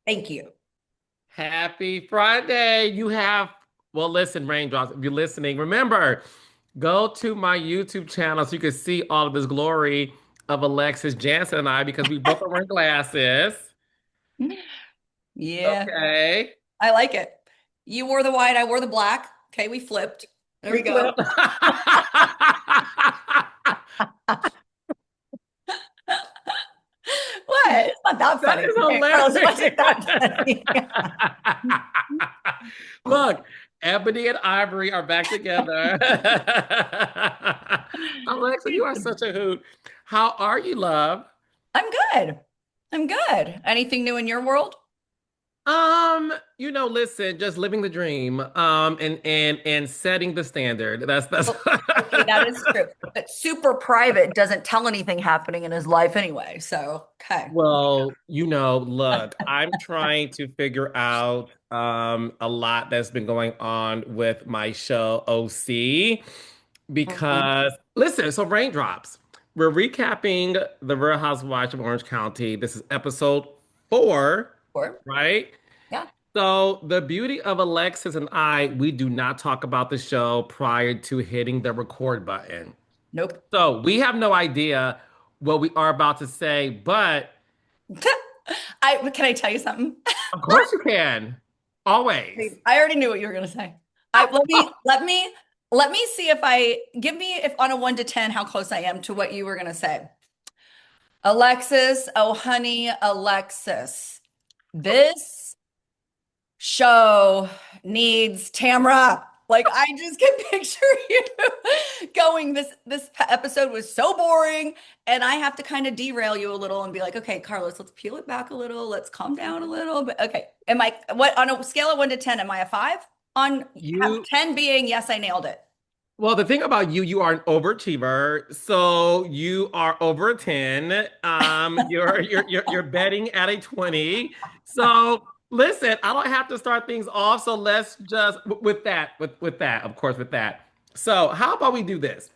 Thank you. Happy Friday. Well, listen, Raindrops, if you're listening, remember, go to my YouTube channel so you can see all of this glory of Alexis Jansen and I because we both are wearing glasses. Yeah, Okay. I like it. You wore the white, I wore the black. Okay, we flipped. There We we go. flipped. What? It's not that That funny. is Okay, Carlos, it wasn't that funny. hilarious. Look, Ebony and Ivory are back together. Alexa, you are such a hoot. How are you, love? I'm good. I'm good. Anything new in your world? Listen, just living the dream, and setting the standard. That's Well, okay, that is true. But super private doesn't tell anything happening in his life anyway. So, okay. Well, look, I'm trying to figure out a lot that's been going on with my show OC Mhm. because listen, so Raindrops. We're recapping the Real Housewives of Orange County. This is episode 4, Or, right? yeah. So the beauty of Alexis and I, we do not talk about the show prior to hitting the record button. Nope. So we have no idea what we are about to say, but Can I tell you something? of course you can. Always. I already knew what you were going to say. Let me see if I give me if on a 1 to 10 how close I am to what you were going to say. Alexis, oh honey, Alexis. This show needs Tamra. Like I just can picture you going this episode was so boring and I have to kind of derail you a little and be like, "Okay, Carlos, let's peel it back a little. Let's calm down a little." But okay, am I what on a scale of 1 to 10 am I a 5? On You, 10 being yes, I nailed it. well, the thing about you, you are an overachiever. So you are over a 10. You're betting at a 20. So listen, I don't have to start things off. So let's just with that, of course, with that. So how about we do this?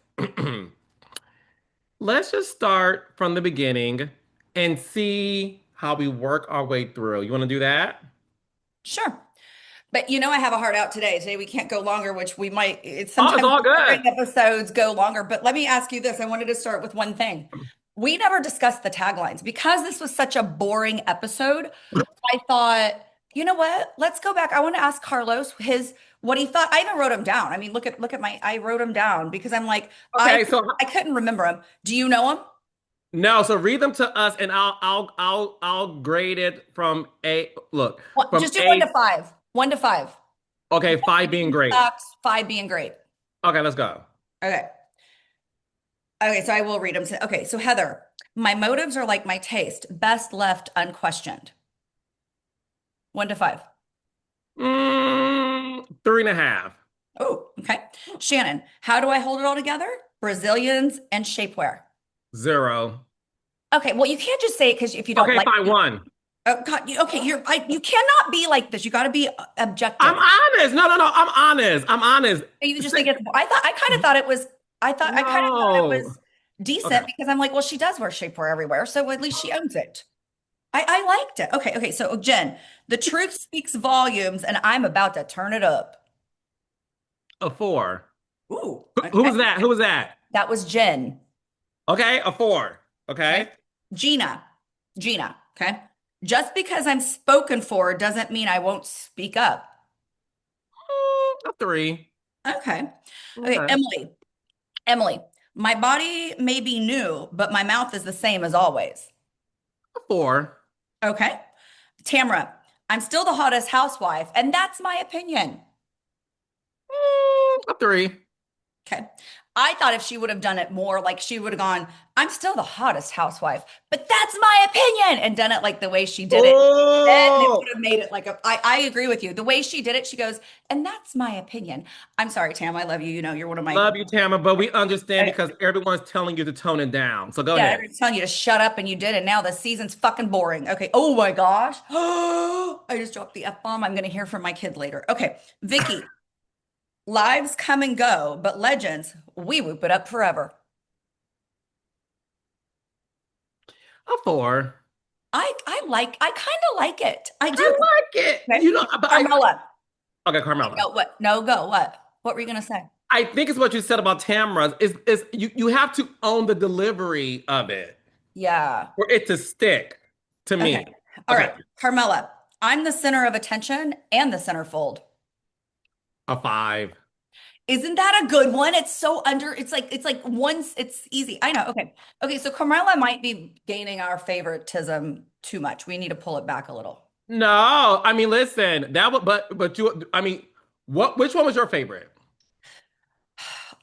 Let's just start from the beginning and see how we work our way through. You want to do that? Sure. But I have a heart out today. Today we can't go longer, which we might. It's Oh, it's sometimes all boring good. episodes go longer. But let me ask you this. I wanted to start with one thing. We never discussed the taglines because this was such a boring episode. I thought, you know what? Let's go back. I want to ask Carlos his what he thought. I even wrote him down. I mean, look at my I wrote him down because I'm like, I Okay, so I couldn't remember him. Do you know him? no, so read them to us, and I'll grade it from a look from Just do one a. to five. 1 to 5. Okay, 5 being great. Sucks, five being great. Okay, let's go. Okay. Okay, so I will read them. Okay, so Heather, my motives are like my taste, best left unquestioned. 1 to 5. 3.5. Oh, okay. Shannon, how do I hold it all together? Brazilians and shapewear. 0. Okay, well, you can't just say it because if you don't Okay, like fine. it. 1. Oh, God, you cannot be like this. You got to be I'm objective. honest. No, no, no. I'm honest. I'm honest. You just think See, it's, I kind of thought it was, I kind of thought it no. was Okay. decent because I'm like, well, she does wear shapewear everywhere. So at least she owns it. I liked it. Okay, okay. So Jen, the truth speaks volumes, and I'm about to turn it up. A 4. Ooh, Who was okay. that? Who was that? That was Jen. Okay, a 4. Okay. Okay. Gina. Gina. Okay. Just because I'm spoken for doesn't mean I won't speak up. A 3. Okay. Okay, Okay. Emily. Emily, my body may be new, but my mouth is the same as always. A 4. Okay. Tamra, I'm still the hottest housewife, and that's my opinion. A 3. Okay. I thought if she would have done it more, like she would have gone, I'm still the hottest housewife, but that's my opinion, and done it like the way she did it. Then it Oh, would have made it like I agree with you. The way she did it, she goes, and that's my opinion. I'm sorry, Tam. I love you. You know, you're one of my, love you, Tamara, but we understand I- because everyone's telling you to tone it down. So go yeah, ahead. everyone's telling you to shut up and you did. And now the season's fucking boring. Okay. Oh my gosh. I just dropped the F bomb. I'm going to hear from my kid later. Okay. Vicki, lives come and go, but legends, we whoop it up forever. A 4. I kind of like it. I I do. like it. Okay. But Carmela. okay, Carmela. No, what? No, go. What were you gonna say? I think it's what you said about Tamara's is you have to own the delivery of it Yeah. for it to stick to Okay. me. All Okay, right. Carmela. I'm the center of attention and the centerfold. a five. Isn't that a good one? It's so under, it's like once it's easy. I know. Okay. Okay. So Carmela might be gaining our favoritism too much. We need to pull it back a little. No, I mean, listen, that would, but you, I mean, which one was your favorite?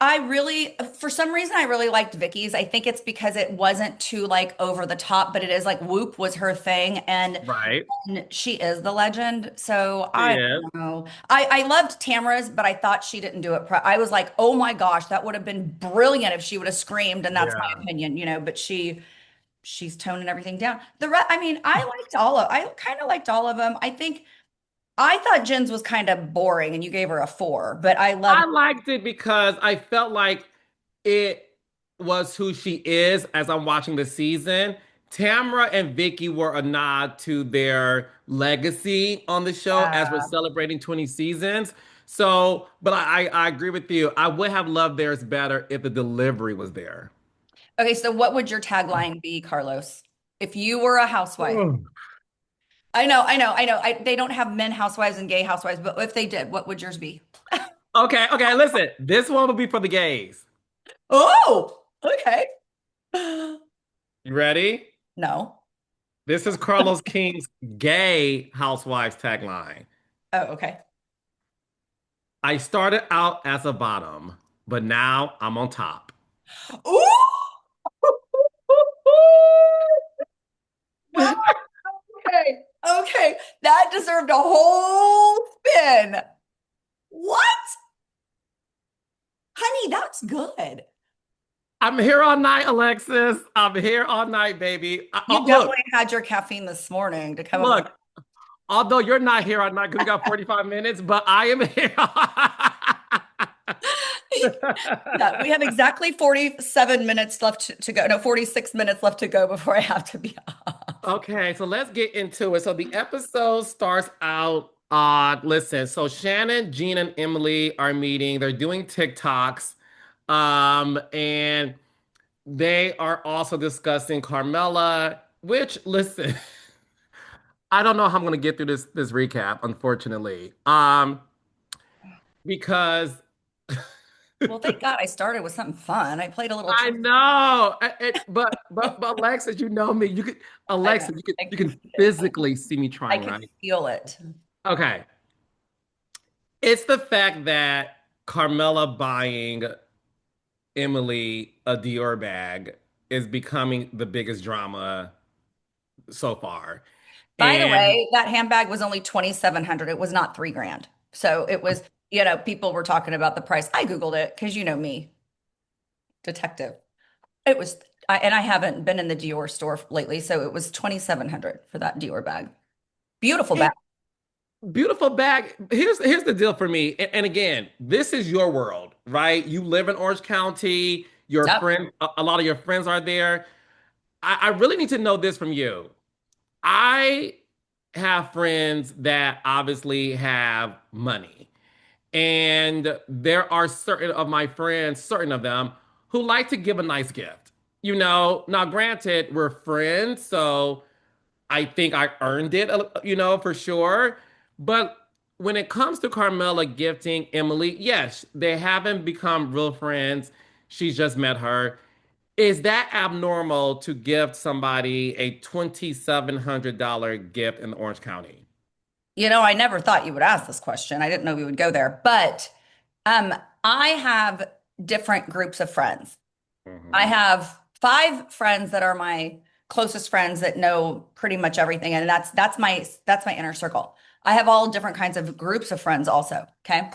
I really, for some reason, I really liked Vicky's. I think it's because it wasn't too like over the top, but it is like Whoop was her thing, Right. and she is the legend. So I Yes. don't know. I loved Tamara's, but I thought she didn't do it. I was like, oh my gosh, that would have been brilliant if she would have screamed, and that's my Yeah. opinion, but she's toning everything down. I mean, I kind of liked all of them. I thought Jen's was kind of boring, and you gave her a 4, but I loved. I liked it because I felt like it was who she is as I'm watching the season. Tamra and Vicky were a nod to their legacy on the show as we're celebrating 20 seasons. So, but I agree with you. I would have loved theirs better if the delivery was there. Okay, so what would your tagline be, Carlos? If you were a housewife? Oh. I know. They don't have men housewives and gay housewives, but if they did, what would yours be? Okay, okay, listen. This one will be for the gays. Oh, okay. You ready? No. This is Carlos King's gay housewives tagline. Oh, okay. I started out as a bottom, but now I'm on top. Ooh! Wow. Okay. Okay. That deserved a whole spin. What? Honey, that's good. I'm here all night, Alexis. I'm here all night, baby. You Look, definitely had your caffeine this morning to come up with. look. Although you're not here all night because we got 45 minutes, but I am here. Yeah, we have exactly 47 minutes left to go. No, 46 minutes left to go before I have to be off. Okay, so let's get into it. So the episode starts out listen, so Shannon, Jean, and Emily are meeting. They're doing TikToks. And they are also discussing Carmela, which listen, I don't know how I'm gonna get through this recap, unfortunately. Because Well, thank God I started with something fun. I played a little I trivia. know, but Alexa, you know me. I know. Alexa, I you can can feel it. physically see me I trying, can right? feel it. Okay. It's the fact that Carmela buying Emily a Dior bag is becoming the biggest drama so far. By the And way, that handbag was only 2,700. It was not 3 grand. So it was, people were talking about the price. I Googled it because you know me, detective. It was, and I haven't been in the Dior store lately. So it was 2,700 for that Dior bag. Beautiful bag. beautiful bag. Here's the deal for me. And again, this is your world, right? You live in Orange County. Your Yep. friend, a lot of your friends are there. I really need to know this from you. I have friends that obviously have money. And there are certain of my friends, certain of them, who like to give a nice gift. Now granted, we're friends, so I think I earned it, for sure. But when it comes to Carmela gifting Emily, yes, they haven't become real friends. She's just met her. Is that abnormal to gift somebody a $2,700 gift in Orange County? I never thought you would ask this question. I didn't know we would go there, but um, I have different groups of friends. I Mhm. have 5 friends that are my closest friends that know pretty much everything, and that's my inner circle. I have all different kinds of groups of friends also. Okay.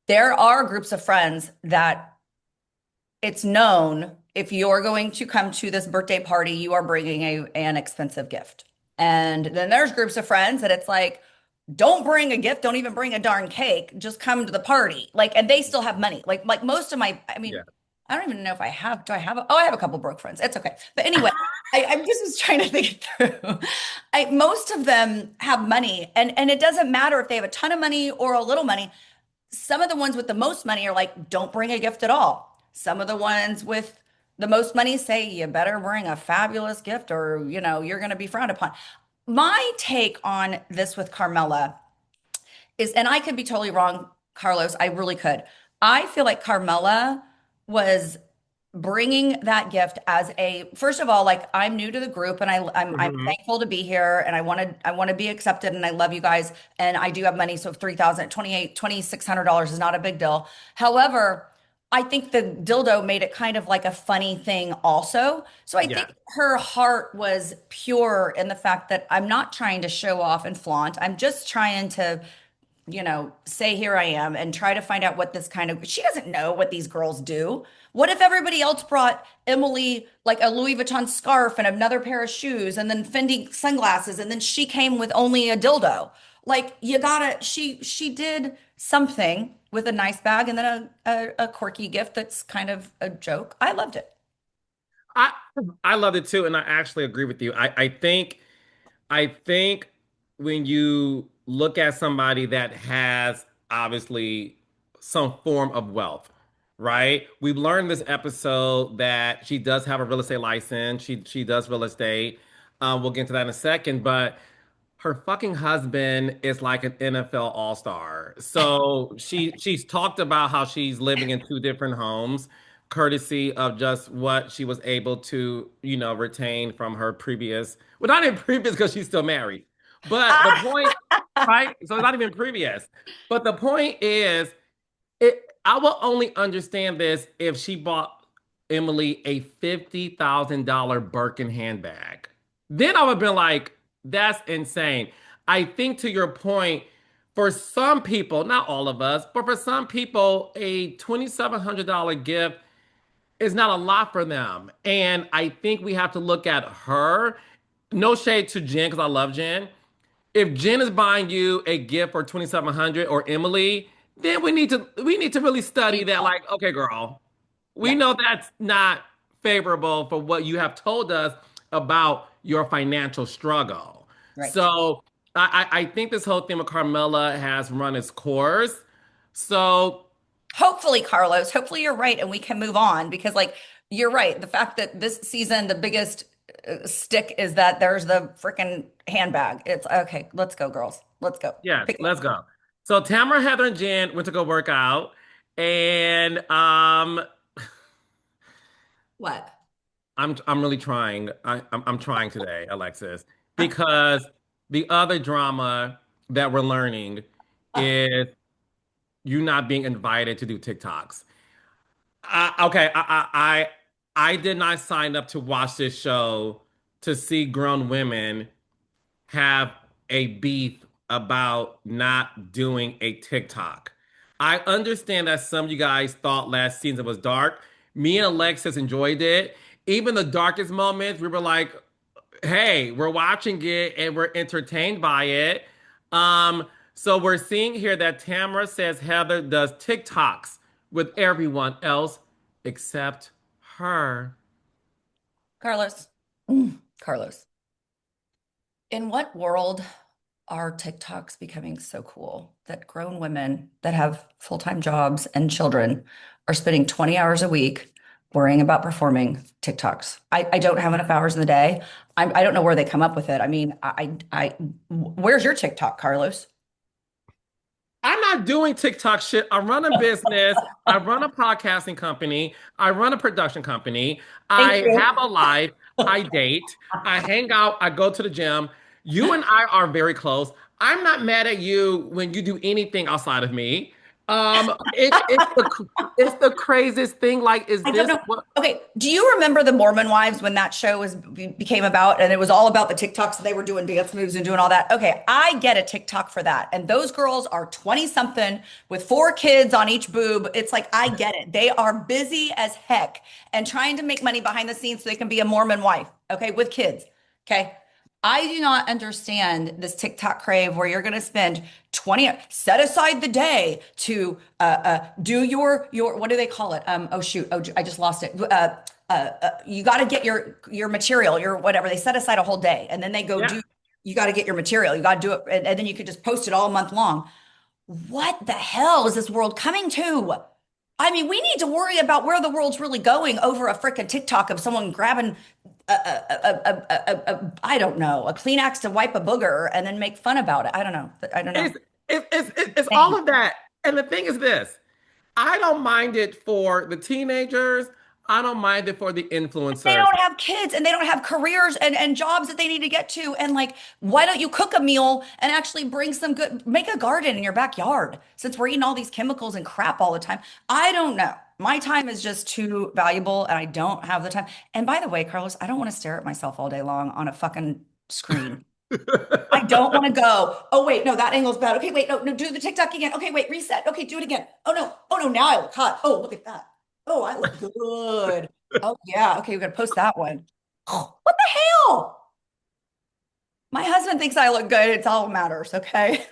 There are groups of friends that it's known if you're going to come to this birthday party, you are bringing an expensive gift. And then there's groups of friends that it's like, don't bring a gift, don't even bring a darn cake, just come to the party. Like, and they still have money. Like most of my, I Yeah. mean, I don't even know if I have, do I have, oh, I have a couple broke friends. It's okay. But anyway, I'm just trying to think it through. Most of them have money, and it doesn't matter if they have a ton of money or a little money. Some of the ones with the most money are like, don't bring a gift at all. Some of the ones with the most money say, you better bring a fabulous gift or, you're going to be frowned upon. My take on this with Carmela is, and I could be totally wrong, Carlos, I really could. I feel like Carmela was bringing that gift as a first of all, like I'm new to the group and I'm Mhm. thankful to be here and I want to be accepted and I love you guys and I do have money, so 3,000 $2,600 is not a big deal. However, I think the dildo made it kind of like a funny thing also. So I Yeah. think her heart was pure in the fact that I'm not trying to show off and flaunt. I'm just trying to say here I am and try to find out what this kind of, she doesn't know what these girls do. What if everybody else brought Emily like a Louis Vuitton scarf and another pair of shoes and then Fendi sunglasses and then she came with only a dildo? Like you gotta, she did something with a nice bag and then a quirky gift that's kind of a joke. I loved it. I I loved it too, and I actually agree with you. I think when you look at somebody that has obviously some form of wealth, right? We've learned this episode that she does have a real estate license. She does real estate. We'll get into that in a second, but her fucking husband is like an NFL all-star. So she's talked about how she's living in two different homes, courtesy of just what she was able to, retain from her previous, well, not in previous because she's still married. But the Ah, point, right? So it's not even previous. But the point is, I will only understand this if she bought Emily a $50,000 Birkin handbag. Then I would have been like, that's insane. I think to your point, for some people, not all of us, but for some people, a $2,700 gift is not a lot for them. And I think we have to look at her. No shade to Jen, because I love Jen. If Jen is buying you a gift for 2,700 or Emily, then we need to really study that. people. Like, okay, girl, we Yeah, know that's not favorable for what you have told us about your financial struggle. right. So I think this whole thing with Carmela has run its course. So Hopefully, Carlos, hopefully you're right and we can move on because, like, you're right. The fact that this season, the biggest stick is that there's the freaking handbag. It's okay. Let's go, girls. Let's go. yes, Pick it let's up. go. So Tamara, Heather, and Jen went to go work out, and What? I'm really trying. I'm trying today, Alexis, because the other drama that we're learning is you not being invited to do TikToks. Okay, I did not sign up to watch this show to see grown women have a beef about not doing a TikTok. I understand that some of you guys thought last season was dark. Me and Alexis enjoyed it. Even the darkest moments, we were like, hey, we're watching it and we're entertained by it. So we're seeing here that Tamara says Heather does TikToks with everyone else except her. Carlos. Carlos. In what world are TikToks becoming so cool that grown women that have full-time jobs and children are spending 20 hours a week worrying about performing TikToks? I don't have enough hours in the day. I don't know where they come up with it. I mean, where's your TikTok, Carlos? I'm not doing TikTok shit. I run a business. I run a podcasting company. I run a production company. Thank I you. have a life. I date. I hang out. I go to the gym. You and I are very close. I'm not mad at you when you do anything outside of me. It's the craziest thing. Like, is I don't this know. what? Okay, do you remember the Mormon Wives when that show became about and it was all about the TikToks and they were doing dance moves and doing all that? Okay, I get a TikTok for that. And those girls are 20 something with four kids on each boob. It's like I get it. They are busy as heck and trying to make money behind the scenes so they can be a Mormon wife, okay, with kids. Okay. I do not understand this TikTok crave where you're going to spend 20, set aside the day to do your what do they call it? Oh shoot, oh I just lost it. you got to get your material, your whatever. They set aside a whole day, and then they go Yeah. do. You got to get your material. You got to do it, and then you could just post it all month long. What the hell is this world coming to? I mean, we need to worry about where the world's really going over a frickin' TikTok of someone grabbing I don't know, a Kleenex to wipe a booger and then make fun about it. I don't know. I don't know. It's all Dang. of that. And the thing is this, I don't mind it for the teenagers. I don't mind it for the They influencers. don't have kids and they don't have careers and jobs that they need to get to. And like, why don't you cook a meal and actually bring some good, make a garden in your backyard since we're eating all these chemicals and crap all the time? I don't know. My time is just too valuable and I don't have the time. And by the way, Carlos, I don't want to stare at myself all day long on a fucking screen. I don't want to go. Oh, wait, no, that angle's bad. Okay, wait, no, no, do the TikTok again. Okay, wait, reset. Okay, do it again. Oh no, now I look hot. Oh, look at that. Oh, I look good. Oh, yeah. Okay, we got to post that one. Oh, what the hell? My husband thinks I look good. It's all that matters. Okay.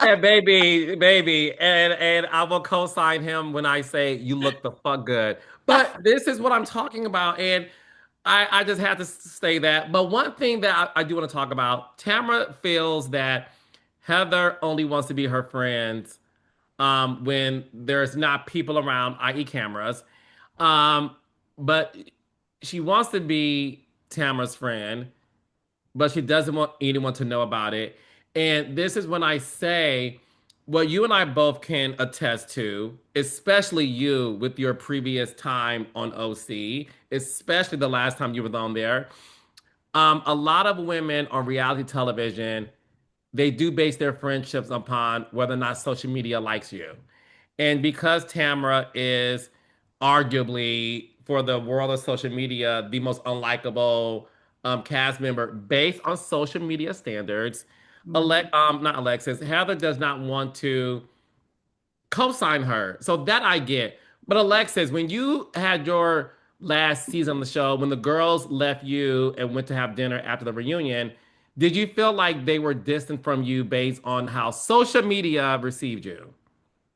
And baby, and I will co-sign him when I say you look the fuck good. But this is what I'm talking about, and I just have to say that. But one thing that I do want to talk about, Tamara feels that Heather only wants to be her friend when there's not people around, i.e., cameras. Um, but she wants to be Tamara's friend, but she doesn't want anyone to know about it. And this is when I say what you and I both can attest to, especially you with your previous time on OC, especially the last time you were on there. A lot of women on reality television, they do base their friendships upon whether or not social media likes you. And because Tamara is arguably, for the world of social media, the most unlikable cast member based on social media standards, Mhm. not Alexis, Heather does not want to co-sign her. So that I get. But Alexis, when you had your last season on the show, when the girls left you and went to have dinner after the reunion, did you feel like they were distant from you based on how social media received you?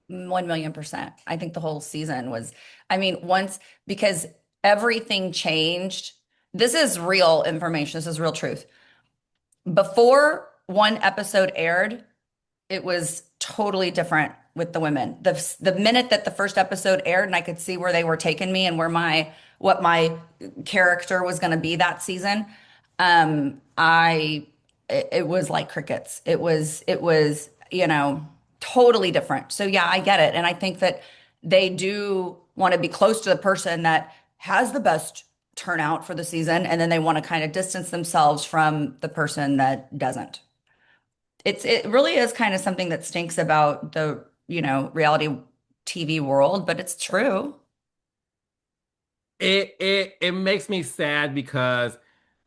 1,000,000%. I think the whole season was, I mean, once because everything changed. This is real information. This is real truth. Before one episode aired, it was totally different with the women. The minute that the first episode aired and I could see where they were taking me and where my what my character was going to be that season, it was like crickets. It was, totally different. So yeah, I get it. And I think that they do want to be close to the person that has the best turnout for the season and then they want to kind of distance themselves from the person that doesn't. It really is kind of something that stinks about the, reality TV world, but it's true. It makes me sad because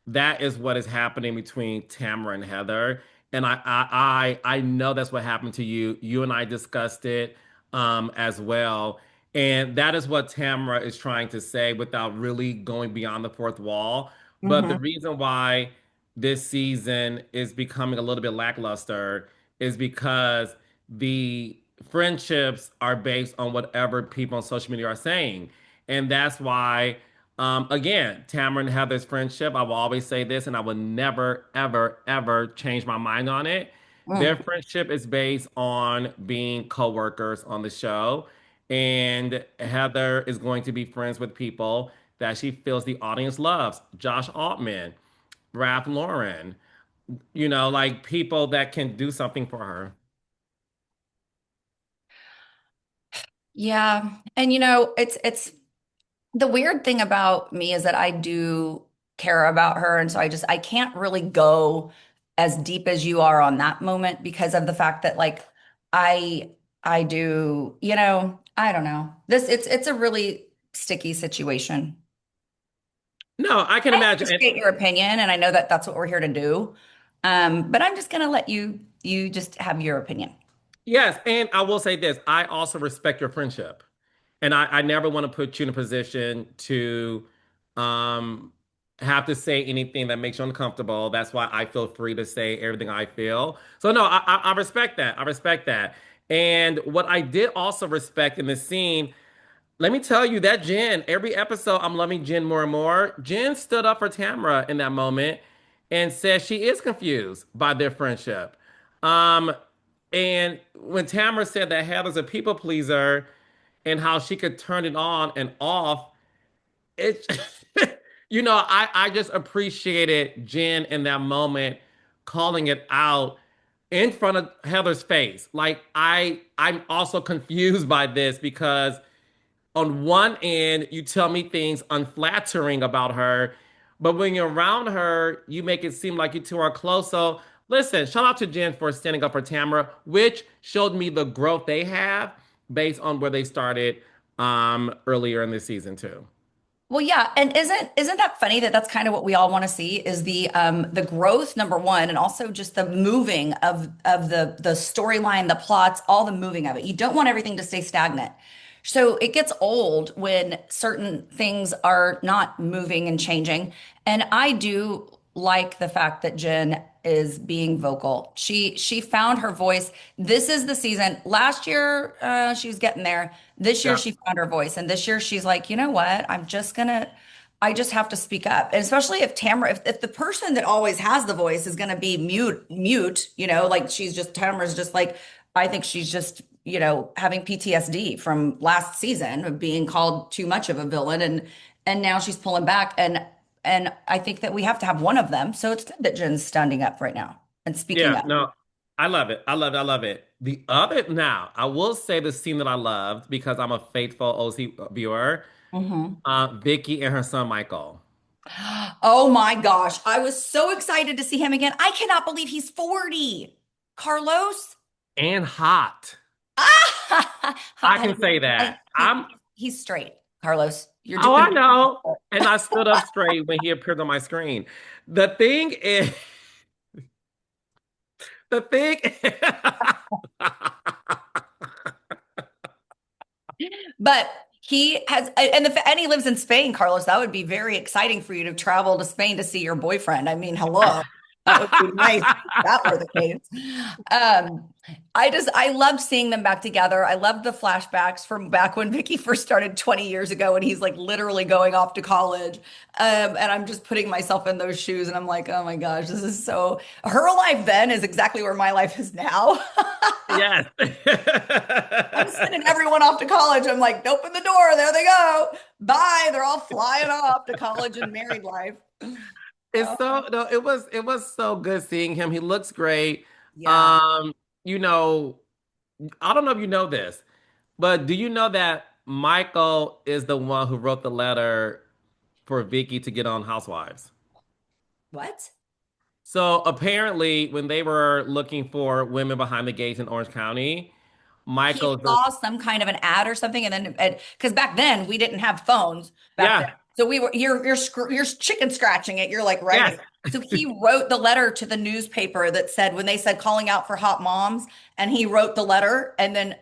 that is what is happening between Tamara and Heather. And I know that's what happened to you. You and I discussed it as well. And that is what Tamara is trying to say without really going beyond the fourth wall. But the Hmm. reason why this season is becoming a little bit lackluster is because the friendships are based on whatever people on social media are saying. And that's why again, Tamara and Heather's friendship, I will always say this, and I will never, ever, ever change my mind on it. Their Mm. friendship is based on being co-workers on the show. And Heather is going to be friends with people that she feels the audience loves. Josh Altman, Ralph Lauren, like people that can do something for her. Yeah. And it's the weird thing about me is that I do care about her. And so I can't really go as deep as you are on that moment because of the fact that like I I do, I don't know. It's a really sticky situation. No, I can I imagine. And appreciate your opinion, and I know that that's what we're here to do. But I'm just gonna let you just have your opinion. yes, and I will say this, I also respect your friendship. And I never want to put you in a position to um, have to say anything that makes you uncomfortable. That's why I feel free to say everything I feel. So no, I respect that. I respect that. And what I did also respect in the scene, Let me tell you that Jen, every episode, I'm loving Jen more and more. Jen stood up for Tamara in that moment and said she is confused by their friendship. Um, and when Tamara said that Heather's a people pleaser and how she could turn it on and off, it, I just appreciated Jen in that moment calling it out in front of Heather's face. Like I'm also confused by this because on one end, you tell me things unflattering about her, but when you're around her, you make it seem like you two are close. So listen, shout out to Jen for standing up for Tamara, which showed me the growth they have based on where they started earlier in this season too. Well, yeah, and isn't that funny that that's kind of what we all want to see is the growth number one, and also just the moving of the storyline, the plots, all the moving of it. You don't want everything to stay stagnant. So it gets old when certain things are not moving and changing. And I do like the fact that Jen is being vocal. She found her voice. This is the season. Last year, she was getting there. This year Yeah. she found her voice, and this year she's like, you know what? I just have to speak up. And especially if Tamara, if the person that always has the voice is gonna be mute, like Tamara's just like, I think she's just, having PTSD from last season of being called too much of a villain, and now she's pulling back, and I think that we have to have one of them. So it's good that Jen's standing up right now and speaking Yeah, up. no, I love it. I love it. I love it. The other now, I will say the scene that I loved because I'm a faithful OC viewer, Mhm. Vicki and her son Michael. Oh my gosh. I was so excited to see him again. I cannot believe he's 40. Carlos? And hot. Ah! I Honey, can say that. he's straight. Carlos, you're Oh, I doing know. And I stood up straight when he appeared on my screen. The thing is, the thing, But he has, and he lives in Spain, Carlos. That would be very exciting for you to travel to Spain to see your boyfriend. I mean, hello. That would be nice if that were the case. Um, I loved seeing them back together. I loved the flashbacks from back when Vicky first started 20 years ago, and he's like literally going off to college. And I'm just putting myself in those shoes, and I'm like, oh my gosh, this is so. Her life then is exactly where my life is now. yes. I'm sending everyone off to college. I'm like, open the door. There they go. Bye. They're all flying off to college and married life. It's Oh, so no, it was so good seeing him. He looks great. yeah. Um, you know, I don't know if you know this, but do you know that Michael is the one who wrote the letter for Vicky to get on Housewives? What? So apparently, when they were looking for women behind the gates in Orange County, He Michael, saw some kind of an ad or something, and then because back then we didn't have phones back then, yeah, so we were you're chicken scratching it. You're like writing. yes, So he wrote the letter to the newspaper that said when they said calling out for hot moms, and he wrote the letter, and then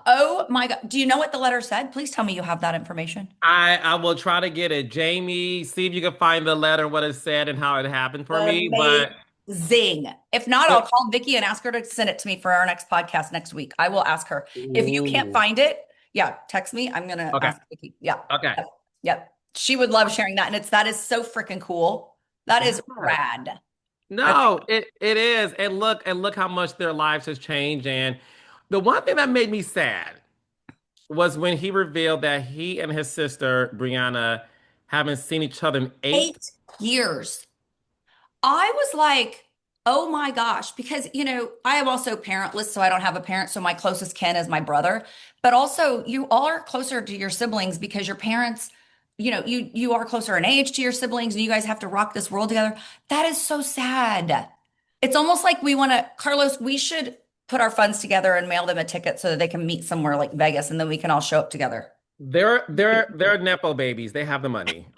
oh my God, do you know what the letter said? Please tell me you have that information. I will try to get it. Jamie, see if you can find the letter, what it said, and how it happened for me. But Amazing. If not, I'll it, call Vicky and ask her to send it to me for our next podcast next week. I will ask her. If you can't ooh, find it, yeah, text me. I'm gonna okay, ask Vicky. Yeah. okay, Yep. Yep. She would love sharing that. And that is so freaking cool. That yeah. is rad. I, No, it is. And look how much their lives has changed. And the one thing that made me sad was when he revealed that he and his sister Brianna haven't seen each other in 8 years. I was like, oh my gosh, because I am also parentless, so I don't have a parent. So my closest kin is my brother. But also, you all are closer to your siblings because your parents, you are closer in age to your siblings, and you guys have to rock this world together. That is so sad. It's almost like we want to, Carlos, we should put our funds together and mail them a ticket so that they can meet somewhere like Vegas, and then we can all show up together. they're nepo babies. They have the money.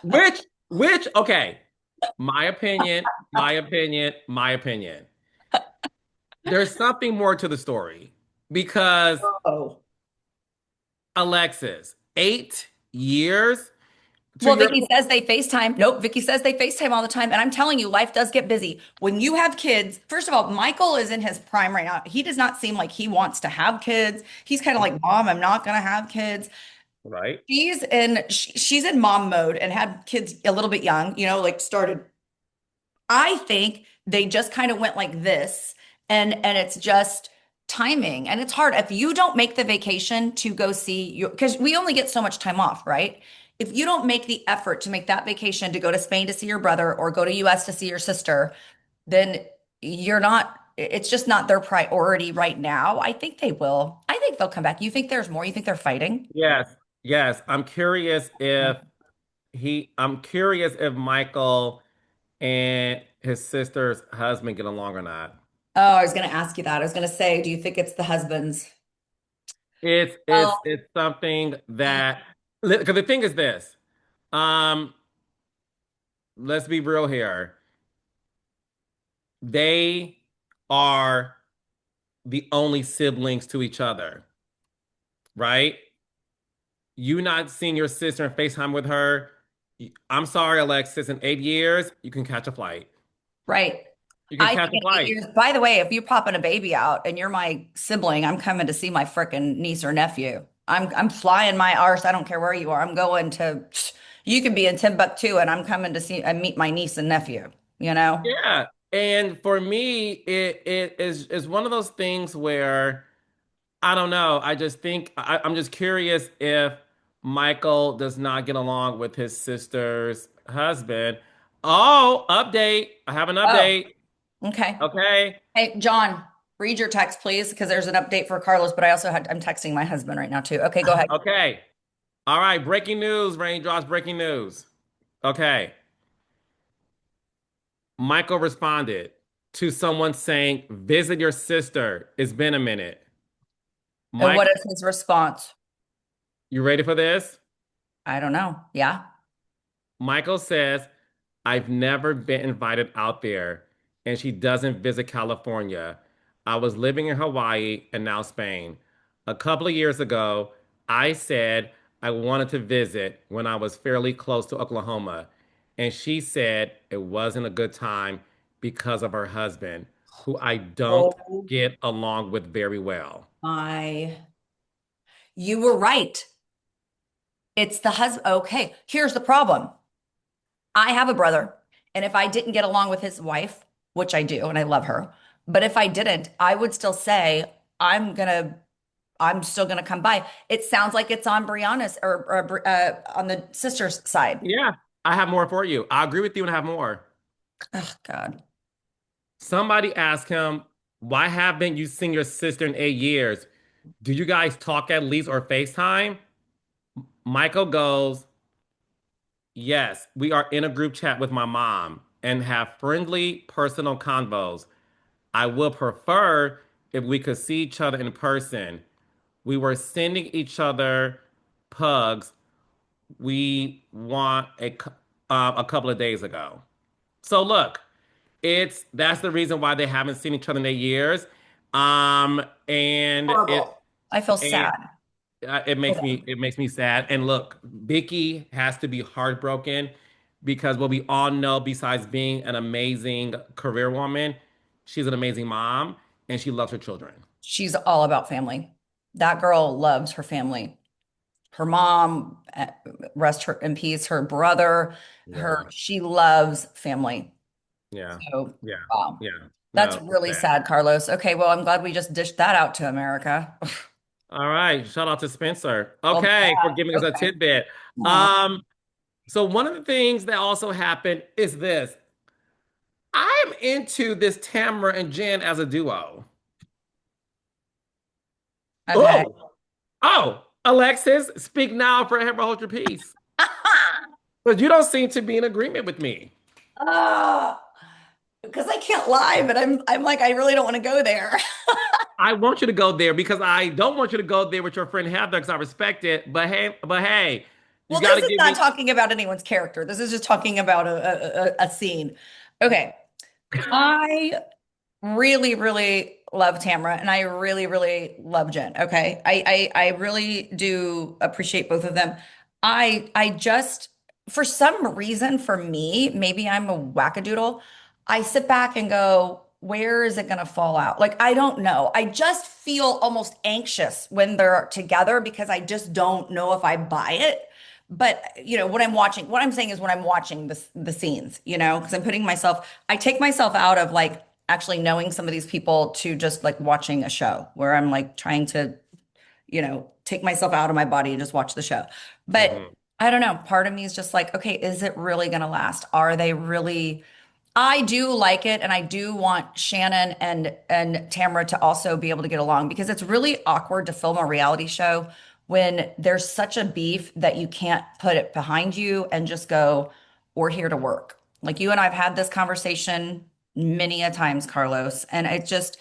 Which okay, my opinion. There's something more to the story because Oh. Alexis, 8 years. to Well, your Vicki says they FaceTime. Nope, Vicki says they FaceTime all the time. And I'm telling you, life does get busy. When you have kids, first of all, Michael is in his prime right now. He does not seem like he wants to have kids. He's kind of like, Mom, I'm not going to have kids. right? She's in mom mode and had kids a little bit young, like started. I think they just kind of went like this, and it's just timing, and it's hard if you don't make the vacation to go see you, because we only get so much time off, right? If you don't make the effort to make that vacation to go to Spain to see your brother or go to US to see your sister, then you're not, it's just not their priority right now. I think they will. I think they'll come back. You think there's more? You think they're fighting? Yes, yes. I'm curious if Michael and his sister's husband get along or not. Oh, I was going to ask you that. I was going to say, do you think it's the husbands? It's it's Well, it's something that because the thing is this. Um, let's be real here. They are the only siblings to each other, right? You not seeing your sister and FaceTime with her. I'm sorry, Alexis, in 8 years, you can catch a flight. right. You can I catch think a in eight flight. years, by the way, if you're popping a baby out and you're my sibling, I'm coming to see my frickin' niece or nephew. I'm flying my arse. I don't care where you are. I'm going to, you can be in Timbuktu and I'm coming to see and meet my niece and nephew, you know? Yeah. And for me, it is one of those things where I don't know. I just think I'm just curious if Michael does not get along with his sister's husband. Oh, update. I have an Oh, update. okay. Okay. Hey, John, read your text, please, because there's an update for Carlos, but I'm texting my husband right now too. Okay, go ahead. Okay. All right. Breaking news, Raindrops. Breaking news. Okay. Michael responded to someone saying, "Visit your sister. It's been a minute." And Mike, what is his response? you ready for this? I don't know. Yeah. Michael says, I've never been invited out there, and she doesn't visit California. I was living in Hawaii and now Spain. A couple of years ago, I said I wanted to visit when I was fairly close to Oklahoma, and she said it wasn't a good time because of her husband, who I don't Oh get along with very well. my, you were right. It's the husband. Okay, here's the problem. I have a brother, and if I didn't get along with his wife, which I do, and I love her, but if I didn't, I would still say, I'm still gonna come by. It sounds like it's on Brianna's or on the sister's side. Yeah, I have more for you. I agree with you and I have more. Oh God. Somebody asked him, why haven't you seen your sister in 8 years? Do you guys talk at least or FaceTime? Michael goes, yes, we are in a group chat with my mom and have friendly personal convos. I would prefer if we could see each other in person. We were sending each other pugs we want a couple of days ago. So look, that's the reason why they haven't seen each other in 8 years. And it Horrible. I feel and sad. it makes me sad. And look, Vicky has to be heartbroken because what we all know, besides being an amazing career woman, she's an amazing mom and she loves her children. She's all about family. That girl loves her family. Her mom, rest her in peace, her brother, Yeah, she loves family. yeah, So, yeah, wow. yeah. That's No, it's really sad. sad, Carlos. Okay, well, I'm glad we just dished that out to America. All right, shout out to Spencer. Well, Okay, for giving us a okay. tidbit. Aw. Um, so one of the things that also happened is this. I'm into this Tamra and Jen as a duo. Okay. Oh, oh, Alexis, speak now, forever hold your peace. But you don't seem to be in agreement with me. Ah, because I can't lie, but I'm like, I really don't want to go there. I want you to go there because I don't want you to go there with your friend Heather because I respect it. But hey, you Well, got this to is give not me. talking about anyone's character. This is just talking about a scene. Okay. I really, really love Tamara and I really, really love Jen. Okay. I really do appreciate both of them. I just for some reason, for me, maybe I'm a wackadoodle. I sit back and go, where is it going to fall out? Like, I don't know. I just feel almost anxious when they're together because I just don't know if I buy it. But, what I'm saying is when I'm watching the scenes, because I take myself out of like actually knowing some of these people to just like watching a show where I'm like trying to take myself out of my body and just watch the show. But Mhm. I don't know. Part of me is just like, okay, is it really going to last? Are they really? I do like it, and I do want Shannon and Tamra to also be able to get along because it's really awkward to film a reality show when there's such a beef that you can't put it behind you and just go, we're here to work. Like you and I've had this conversation many a times, Carlos, and it just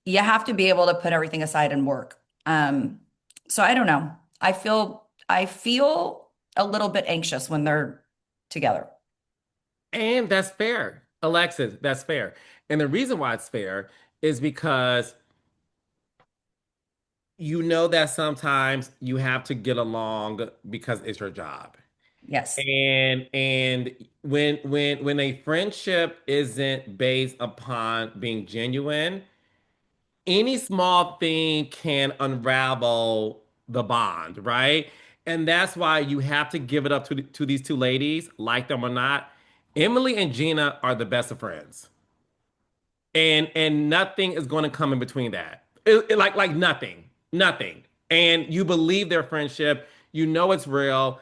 you have to be able to put everything aside and work. So I don't know. I feel a little bit anxious when they're together. And that's fair, Alexis. That's fair. And the reason why it's fair is because you know that sometimes you have to get along because it's your job. Yes. And when a friendship isn't based upon being genuine, any small thing can unravel the bond, right? And that's why you have to give it up to these two ladies, like them or not. Emily and Gina are the best of friends. And nothing is going to come in between that. Like nothing. And you believe their friendship, you know it's real.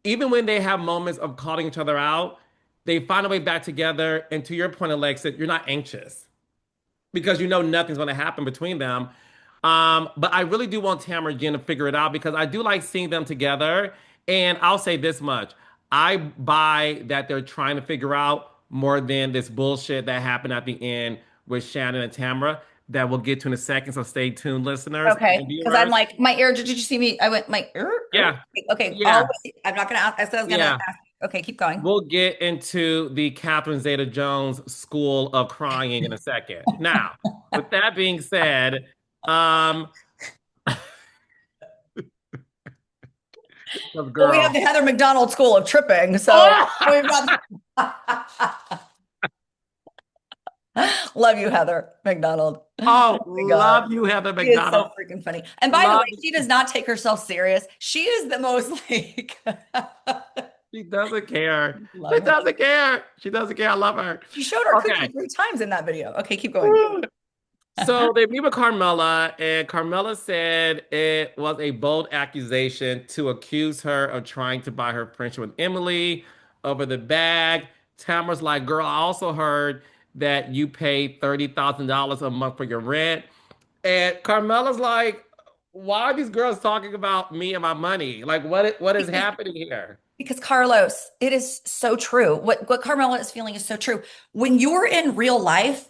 Even when they have moments of calling each other out, they find a way back together. And to your point, Alexa, you're not anxious because you know nothing's going to happen between them. But I really do want Tamara and Jen to figure it out because I do like seeing them together. And I'll say this much. I buy that they're trying to figure out more than this bullshit that happened at the end with Shannon and Tamara that we'll get to in a second. So stay tuned, listeners and Okay. Because I'm viewers. like, my ear, did you see me? I went, my ear, ear. Yeah, Okay. yeah, I'm not going to ask. I said I was going to yeah. ask. Okay. Keep going. We'll get into the Catherine Zeta-Jones school of crying in a second. Now, with that being said, um, Well, we have girl. the Heather McDonald School of Tripping. So we've Oh, got, love you, Heather McDonald. oh, My God. love you, Heather She is so McDonald. freaking funny. And by the way, Love. she does not take herself serious. She is the most like, She doesn't care. She love her. doesn't care. She doesn't care. I love her. She showed her cookie Okay. 3 times in that video. Okay, keep going. So they meet with Carmela, and Carmela said it was a bold accusation to accuse her of trying to buy her friendship with Emily over the bag. Tamara's like, girl, I also heard that you paid $30,000 a month for your rent. And Carmela's like, why are these girls talking about me and my money? Like, what is Because happening here? Because Carlos, it is so true. What Carmela is feeling is so true. When you're in real life,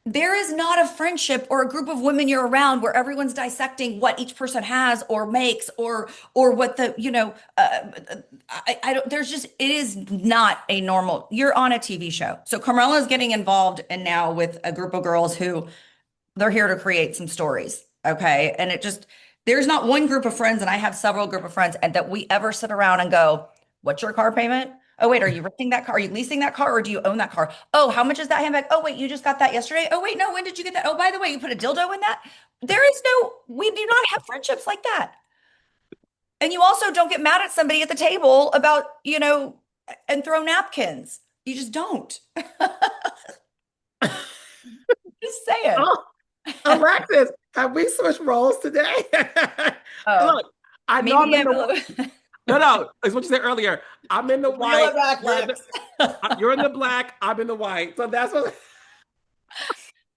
there is not a friendship or a group of women you're around where everyone's dissecting what each person has or makes or what the I don't. There's just it is not a normal. You're on a TV show, so Carmela is getting involved and now with a group of girls who they're here to create some stories. Okay. And there's not one group of friends, and I have several group of friends, and that we ever sit around and go, what's your car payment? Oh, wait, are you renting that car? Are you leasing that car or do you own that car? Oh, how much is that handbag? Oh, wait, you just got that yesterday. Oh, wait, no, when did you get that? Oh, by the way, you put a dildo in that? We do not have friendships like that. And you also don't get mad at somebody at the table about, and throw napkins. You just don't. Just saying. Oh, Alexis, have we switched roles today? Oh, Look, I know I'm maybe in I'm a the little. no. It's what you said earlier. I'm in the Reel white. it back, You're in the Lex. you're in the black. I'm in the white. So that's what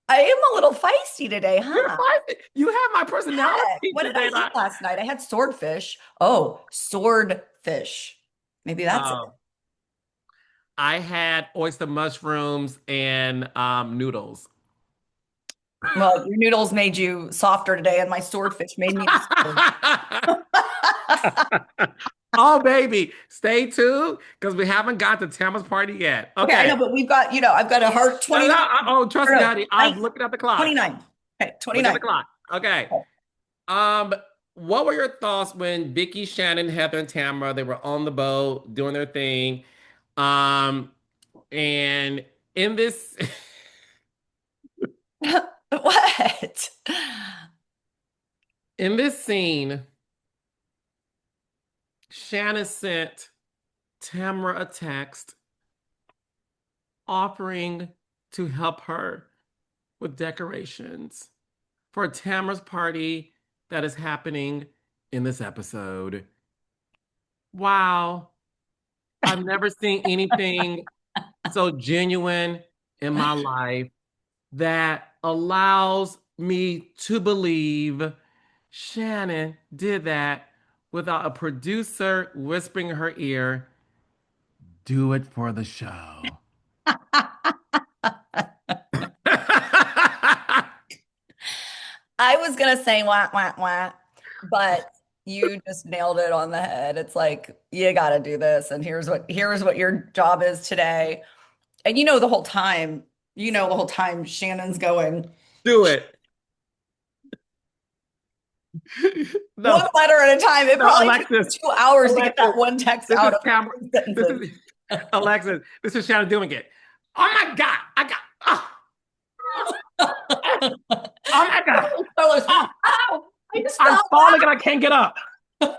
I am a little feisty today, you're huh? fine. You have my Heck, personality what did I today. eat last night? I had swordfish. Oh, swordfish. Maybe that's it. Um, I had oyster mushrooms and noodles. Well, your noodles made you softer today, and my swordfish made me softer. Oh, baby, stay tuned because we haven't got to Tama's party yet. Okay, I Okay. know, but I've got a heart No, no, 29. no. Oh, trust Or me, no, honey. I'm looking at the clock. 29. Okay, Look at 29. the clock. Okay. Um, what were your thoughts when Vicki, Shannon, Heather, and Tamra, they were on the boat doing their thing? Um, and in this What? in this scene, Shannon sent Tamra a text offering to help her with decorations for Tamra's party that is happening in this episode. Wow, I've never seen anything so genuine in my life that allows me to believe Shannon did that without a producer whispering in her ear, do it for the show. I was gonna say wah wah wah, but you just nailed it on the head. It's like you got to do this, and here's what your job is today. And the whole time Shannon's going Do it. one No, letter at a time. It no, probably took Alexis, 2 hours to get Alexis, that one text this out is of Tamara, three this sentences. is Alexis, this is Shannon doing it. Oh my God, oh, oh my God, Carlos, oh, ow, I just I'm fell. falling and I can't get up. I can't.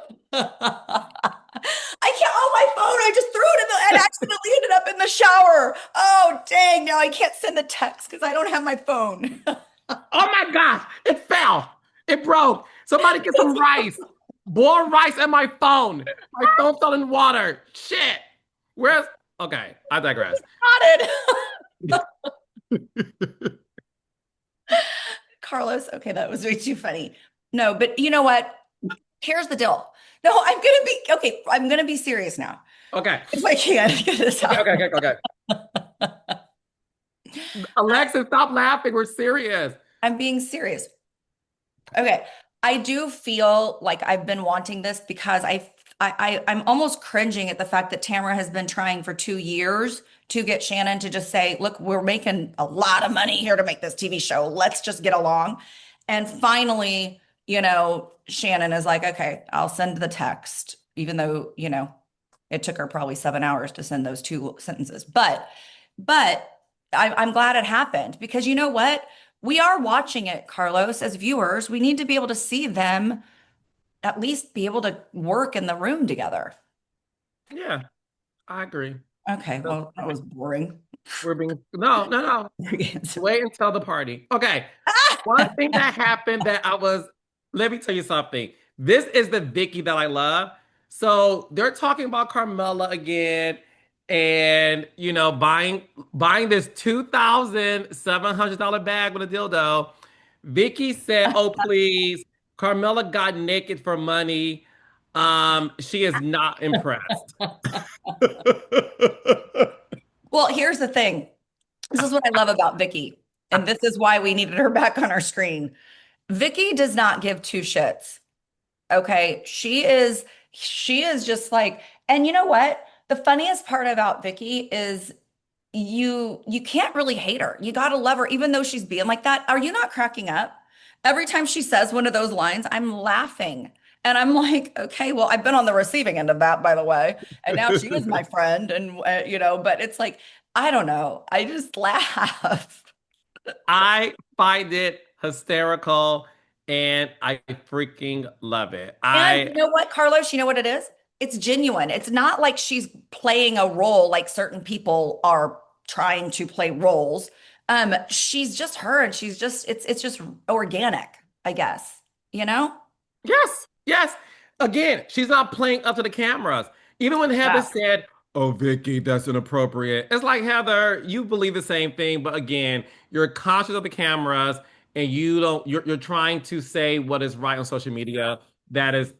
Oh, my phone! I just threw it in the and accidentally ended up in the shower. Oh, dang! Now I can't send the text because I don't have my phone. Oh my gosh, it fell. It broke. Somebody get some rice. Boil rice in my phone. My phone fell in water. Shit. Where's okay, I digress. Got it. Carlos, okay, that was way too funny. No, but you know what? Here's the deal. No, I'm gonna be serious now. Okay. If I can get this Okay, out. okay, okay, okay. Alexa, stop laughing. We're serious. I'm being serious. Okay. I do feel like I've been wanting this because I'm almost cringing at the fact that Tamara has been trying for 2 years to get Shannon to just say, look, we're making a lot of money here to make this TV show. Let's just get along. And finally, Shannon is like, okay, I'll send the text, even though, it took her probably 7 hours to send those two sentences. But I'm glad it happened because you know what? We are watching it, Carlos, as viewers. We need to be able to see them at least be able to work in the room together. Yeah, I agree. Okay, So, well, that was boring. we're being no, no, no. Wait until the party. Okay. One Ah! thing that happened that let me tell you something. This is the Vicky that I love. So they're talking about Carmela again and buying this $2,700 bag with a dildo. Vicky said, "Oh, please, Carmela got naked for money. She is not impressed." Well, here's the thing. This is what I love about Vicky, and this is why we needed her back on our screen. Vicky does not give two shits. Okay. She is just like, and you know what? The funniest part about Vicky is you can't really hate her. You gotta love her, even though she's being like that. Are you not cracking up? Every time she says one of those lines, I'm laughing. And I'm like, okay, well, I've been on the receiving end of that, by the way. And now she is my friend. And, but it's like, I don't know. I just laugh. I find it hysterical and I freaking love it. And you know what, Carlos? You know what it is? It's genuine. It's not like she's playing a role like certain people are trying to play roles. She's just her and it's just organic, I guess. You know? Yes, yes. Again, she's not playing up to the cameras. Even when Heather Yeah. said, "Oh, Vicky, that's inappropriate," it's like, Heather, you believe the same thing, but again, you're conscious of the cameras and you're trying to say what is right on social media that is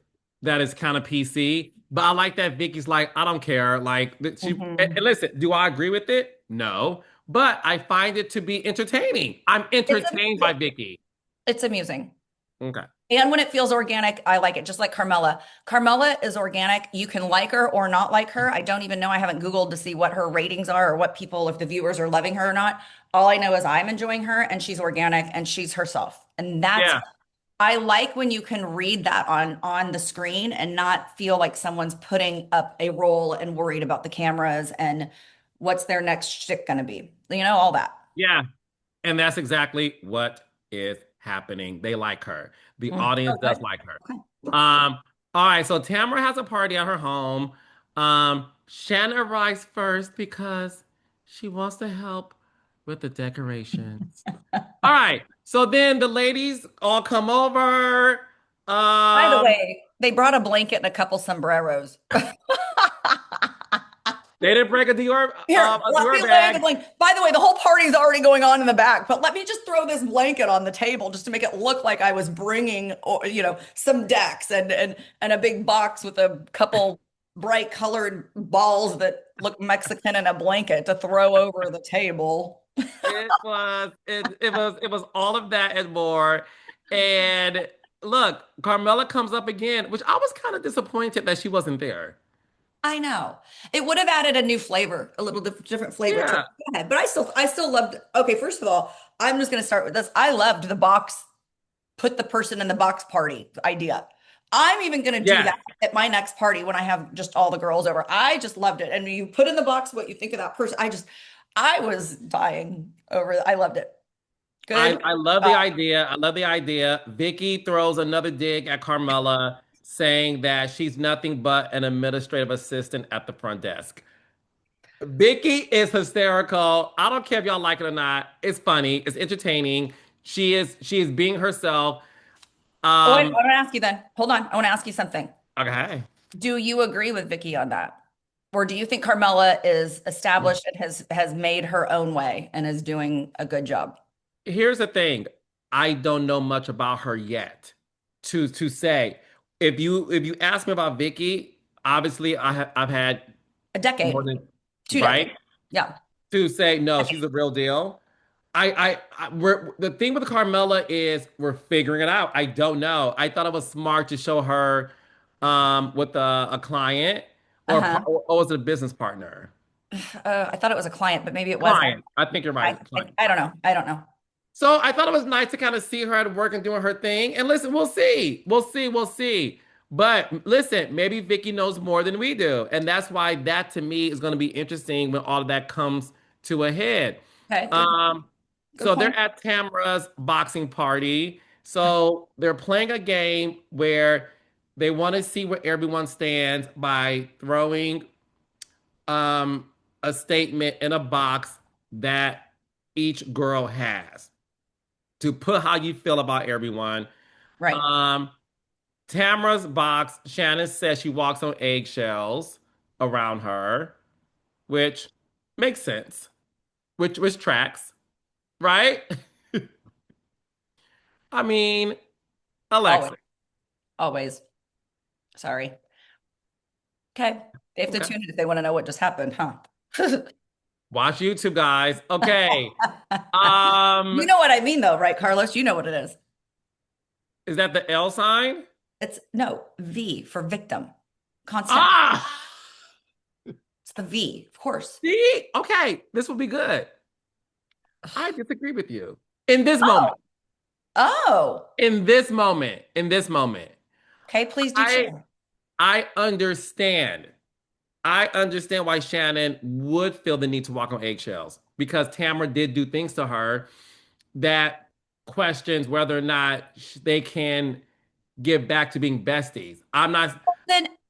kind of PC. But I like that Vicky's like, I don't care. Like and Mhm. listen, do I agree with it? No. But I find it to be entertaining. I'm It's entertained by amusing. Vicky. It's amusing. Okay. And when it feels organic, I like it, just like Carmela. Carmela is organic. You can like her or not like her. I don't even know. I haven't Googled to see what her ratings are or what people, if the viewers are loving her or not. All I know is I'm enjoying her and she's organic and she's herself. And that's Yeah. I like when you can read that on the screen and not feel like someone's putting up a role and worried about the cameras and what's their next shtick going to be. You know, all that. Yeah. And that's exactly what is happening. They like her. The Oh, audience does good. like her. Okay. All right, so Tamara has a party at her home. Shannon arrives first because she wants to help with the decorations. All right, so then the ladies all come over. By the Um, way, they brought a blanket and a couple sombreros. they didn't break Here, a let me Dior lay the bag. blanket. By the way, the whole party's already going on in the back, but let me just throw this blanket on the table just to make it look like I was bringing, some decks and a big box with a couple bright colored balls that look Mexican and a blanket to throw over the table. It was all of that and more. And look, Carmela comes up again, which I was kind of disappointed that she wasn't there. I know. It would have added a new flavor, a little different flavor to it. Yeah, Go ahead. But I still loved. Okay, first of all, I'm just going to start with this. I loved the box, put the person in the box party idea. I'm even going to do yes. that at my next party when I have just all the girls over. I just loved it. And you put in the box what you think of that person. I was dying over it. I loved it. I, Good. I love Uh, the idea. I love the idea. Vicky throws another dig at Carmela, saying that she's nothing but an administrative assistant at the front desk. Vicky is hysterical. I don't care if y'all like it or not. It's funny. It's entertaining. She is being herself. oh, I Um, want to ask you then. Hold on. I want to ask you something. okay. Do you agree with Vicky on that? Or do you think Carmela is established and has made her own way and is doing a good job? Here's the thing. I don't know much about her yet to say. If you ask me about Vicky, obviously I've had A more decade, than 2 decades. right Yeah. to say no, Decade. she's a real deal. We're the thing with Carmela is we're figuring it out. I don't know. I thought it was smart to show her with a client Uh-huh. or was it a business partner? I thought it was a client, but maybe it wasn't. Client. I think you're right. I, It's a I, client. I don't know. I don't know. So I thought it was nice to kind of see her at work and doing her thing. And listen, we'll see. We'll see. We'll see. But listen, maybe Vicky knows more than we do. And that's why that to me is going to be interesting when all of that comes to a head. Okay, good, Um, good so point. they're at Tamra's boxing party. So they're playing a game where they want to see where everyone stands by throwing um, a statement in a box that each girl has to put how you feel about everyone. Right. Um, Tamara's box, Shannon says she walks on eggshells around her, which makes sense, which tracks, right? I mean, Always. Alexa. Always. Sorry. Okay. They have to Okay. tune in if they want to know what just happened, huh? Watch YouTube, guys. Okay. Um, You know what I mean, though, right, Carlos? You know what it is. is that the L sign? It's no V for victim. Constant. Ah, It's the V, of course. see? Okay, this will be good. I disagree with you. In this Oh, moment, oh. in this moment, Okay, please do I share. I understand. I understand why Shannon would feel the need to walk on eggshells because Tamara did do things to her that questions whether or not they can give back to being besties. I'm not,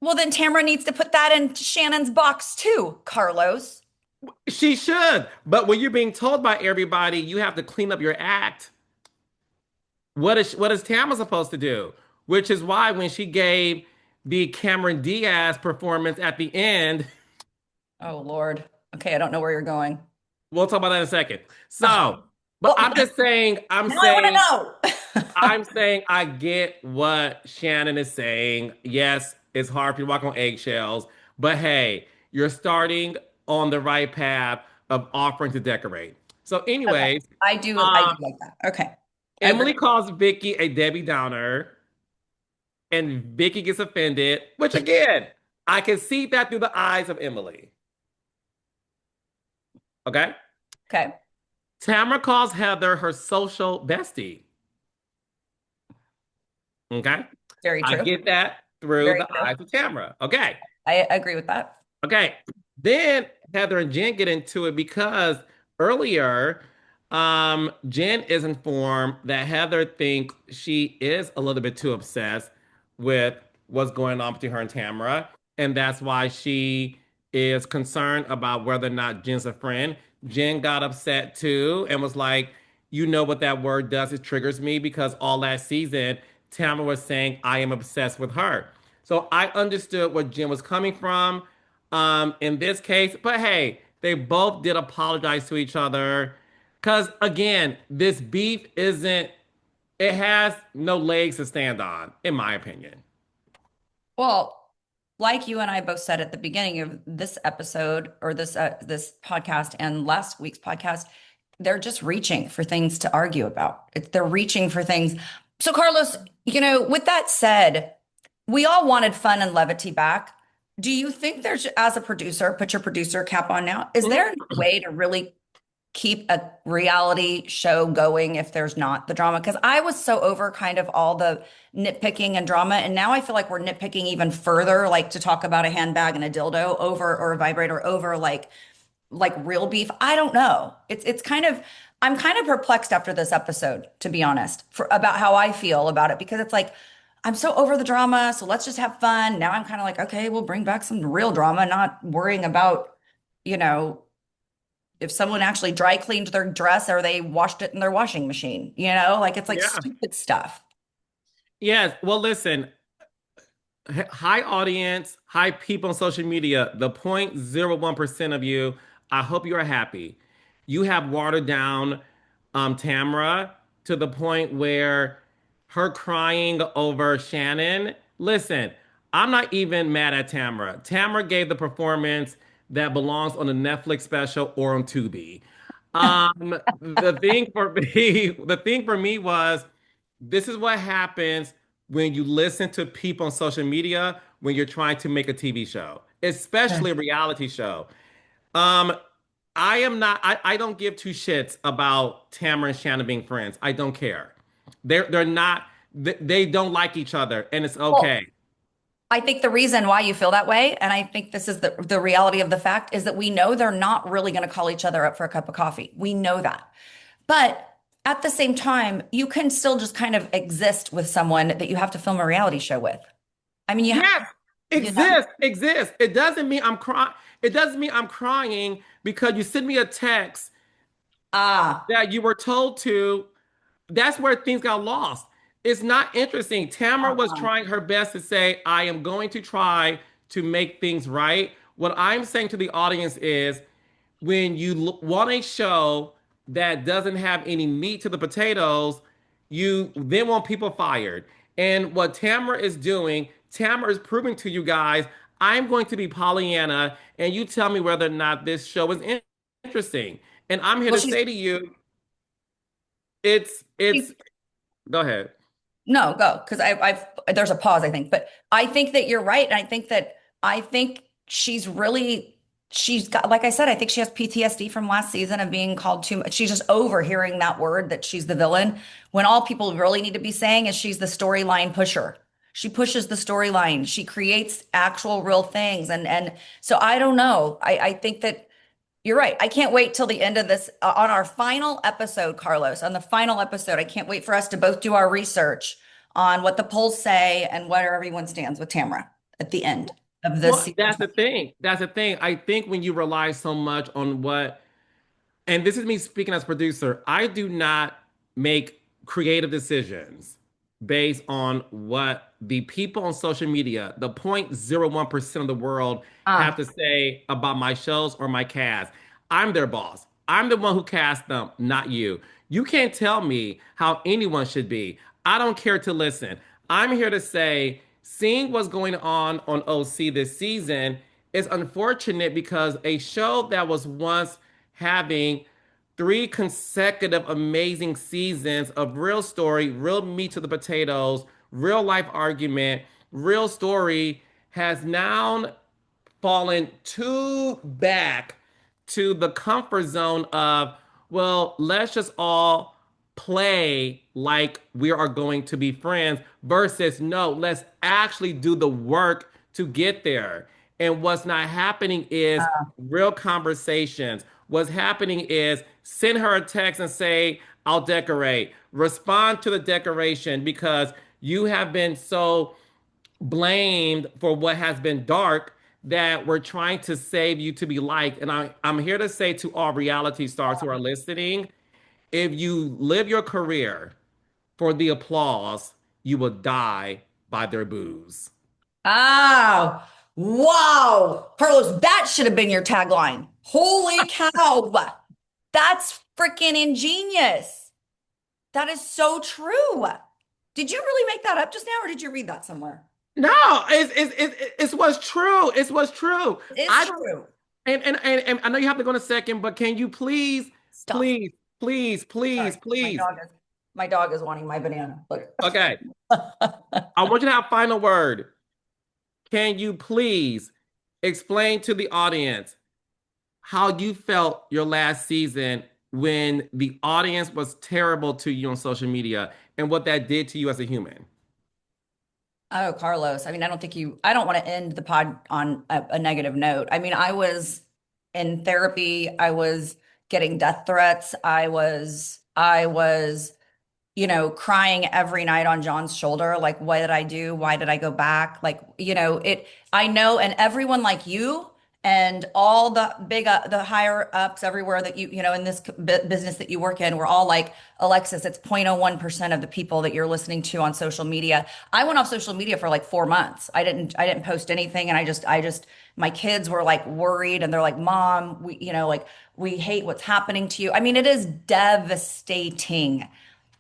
Well, then Tamara needs to put that in Shannon's box too, Carlos. she should, but when you're being told by everybody you have to clean up your act, what is Tamara supposed to do? Which is why when she gave the Cameron Diaz performance at the end, Oh, Lord. Okay, I don't know where you're going. we'll talk about that in a second. Oh, So, but well, I'm just saying, I'm now I saying want to know. I'm saying I get what Shannon is saying. Yes, it's hard for you to walk on eggshells, but hey, you're starting on the right path of offering to decorate. So, Okay. anyways, I do um, like that. Okay. I agree. Emily calls Vicky a Debbie Downer, and Vicky gets offended, which again, I can see that through the eyes of Emily. Okay. Okay. Tamara calls Heather her social bestie. Okay. Very I true. get that through Very the true. eyes of Tamra. Okay. I agree with that. Okay. Then Heather and Jen get into it because earlier, Jen is informed that Heather thinks she is a little bit too obsessed with what's going on between her and Tamara. And that's why she is concerned about whether or not Jen's a friend. Jen got upset too and was like, you know what that word does? It triggers me because all last season, Tamara was saying, I am obsessed with her. So I understood where Jen was coming from in this case. But hey, they both did apologize to each other. Because again, this beef isn't, it has no legs to stand on, in my opinion. Well, like you and I both said at the beginning of this episode or this podcast and last week's podcast, they're just reaching for things to argue about. They're reaching for things. So, Carlos, with that said, we all wanted fun and levity back. Do you think there's, as a producer, put your producer cap on now, is there a way to really keep a reality show going if there's not the drama? Because I was so over kind of all the nitpicking and drama, and now I feel like we're nitpicking even further, like to talk about a handbag and a dildo over or a vibrator over like real beef. I don't know. It's kind of, I'm kind of perplexed after this episode, to be honest, for about how I feel about it, because it's like I'm so over the drama, so let's just have fun. Now I'm kind of like, okay, we'll bring back some real drama, not worrying about, you know, if someone actually dry cleaned their dress or they washed it in their washing machine, like it's like Yeah. stupid stuff. Yes. Well, listen, high audience, high people on social media, the 0.01% of you, I hope you are happy. You have watered down Tamra to the point where her crying over Shannon. Listen, I'm not even mad at Tamra. Tamra gave the performance that belongs on a Netflix special or on Tubi. The thing for me, the thing for me was this is what happens when you listen to people on social media when you're trying to make a TV show, especially a reality show. Um, I am not. I don't give two shits about Tamara and Shannon being friends. I don't care. They're not. They don't like each other, and it's Well, okay. I think the reason why you feel that way, and I think this is the reality of the fact, is that we know they're not really going to call each other up for a cup of coffee. We know that. But at the same time, you can still just kind of exist with someone that you have to film a reality show with. I mean, Yes, you know, exist. It doesn't mean I'm crying. It doesn't mean I'm crying because you send me a text ah, that you were told to. That's where things got lost. It's not interesting. Tamara was uh-uh. trying her best to say, I am going to try to make things right. What I'm saying to the audience is when you want a show that doesn't have any meat to the potatoes, you then want people fired. And what Tamara is doing, Tamara is proving to you guys, I'm going to be Pollyanna, and you tell me whether or not this show is interesting. And I'm here Well, to say to you, it's she's go ahead. No, go, because I've there's a pause, I think, but I think that you're right, and I think she's got, like I said, I think she has PTSD from last season of being called too much. She's just over hearing that word that she's the villain when all people really need to be saying is she's the storyline pusher. She pushes the storyline. She creates actual real things, and so I don't know. I think that. You're right. I can't wait till the end of this on our final episode, Carlos. On the final episode, I can't wait for us to both do our research on what the polls say and where everyone stands with Tamara at the end of this Well, season that's the 20. thing. That's the thing. I think when you rely so much on what, and this is me speaking as producer, I do not make creative decisions based on what the people on social media, the 0.01% of the world, have Ah, to say about my shows or my cast. I'm their boss. I'm the one who cast them, not you. You can't tell me how anyone should be. I don't care to listen. I'm here to say, seeing what's going on OC this season is unfortunate because a show that was once having three consecutive amazing seasons of real story, real meat to the potatoes, real life argument, real story has now fallen too back to the comfort zone of, well, let's just all play like we are going to be friends versus no, let's actually do the work to get there. And what's not happening is real conversations. What's happening is send her a text and say, I'll decorate. Respond to the decoration because you have been so blamed for what has been dark that we're trying to save you to be liked. And I'm here to say to all reality stars who are listening, if you live your career for the applause, you will die by their booze. Oh, wow. Carlos, that should have been your tagline. Holy cow. That's freaking ingenious. That is so true. Did you really make that up just now, or did you read that somewhere? No, it's what's true. It's what's true. It is I don't, true. and I know you have to go in a second, but can you please, Stop. please, please, Sorry. please, please. My dog is wanting my banana. Look. Okay. I want you to have final word. Can you please explain to the audience how you felt your last season when the audience was terrible to you on social media and what that did to you as a human? Oh, Carlos. I mean, I don't want to end the pod on a negative note. I mean, I was in therapy. I was getting death threats. I was crying every night on John's shoulder. Like, what did I do? Why did I go back? Like, I know, and everyone like you and all the higher ups everywhere that in this business that you work in, we're all like, Alexis, it's 0.01% of the people that you're listening to on social media. I went off social media for like 4 months. I didn't post anything. And my kids were like worried and they're like, Mom, like, we hate what's happening to you. I mean, it is devastating.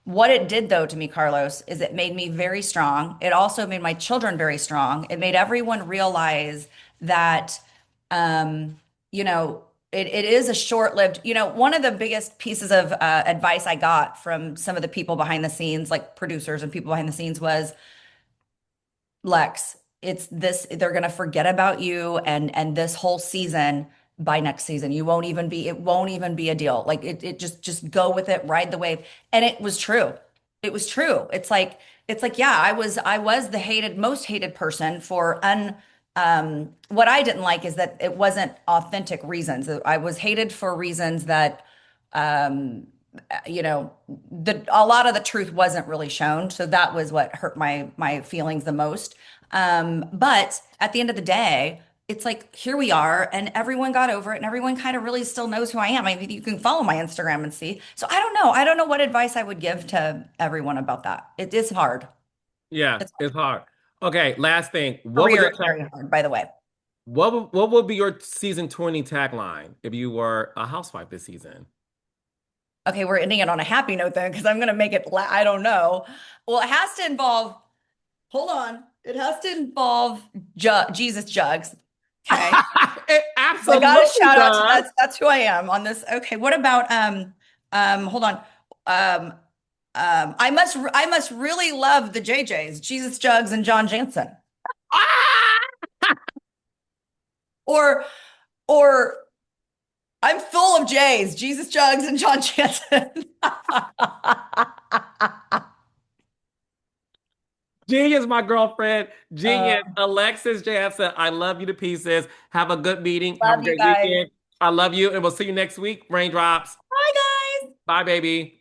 What it did, though, to me, Carlos, is it made me very strong. It also made my children very strong. It made everyone realize that, um, it is a short-lived, one of the biggest pieces of advice I got from some of the people behind the scenes, like producers and people behind the scenes, was Lex, it's this, they're gonna forget about you and this whole season by next season. It won't even be a deal. Like it just go with it, ride the wave. And it was true. It was true. It's like, yeah, I was the most hated person for what I didn't like is that it wasn't authentic reasons. I was hated for reasons that um a lot of the truth wasn't really shown, so that was what hurt my feelings the most. But at the end of the day, it's like here we are and everyone got over it and everyone kind of really still knows who I am. I mean, you can follow my Instagram and see. So I don't know what advice I would give to everyone about that. It is hard. Yeah, It's it's hard. Okay, last thing. What would career your is very hard, by the way. what would be your season 20 tagline if you were a housewife this season? Okay, we're ending it on a happy note then, because I'm gonna make it I don't know. Well, it has to involve, hold on. It has to involve Jesus jugs. Okay. It I got a absolutely shout out to does. that's who I am on this. Okay, what about hold on. Um I must really love the JJs, Jesus Jugs and John Jansen. Ah! Or or I'm full of J's, Jesus Jugs and John Jansen. Genius, my girlfriend. Uh, Genius. Alexis Jansen, I love you to pieces. Have a good meeting. Have a love you great guys. weekend. I love you, and we'll see you next week. Raindrops. Bye guys. Bye, baby.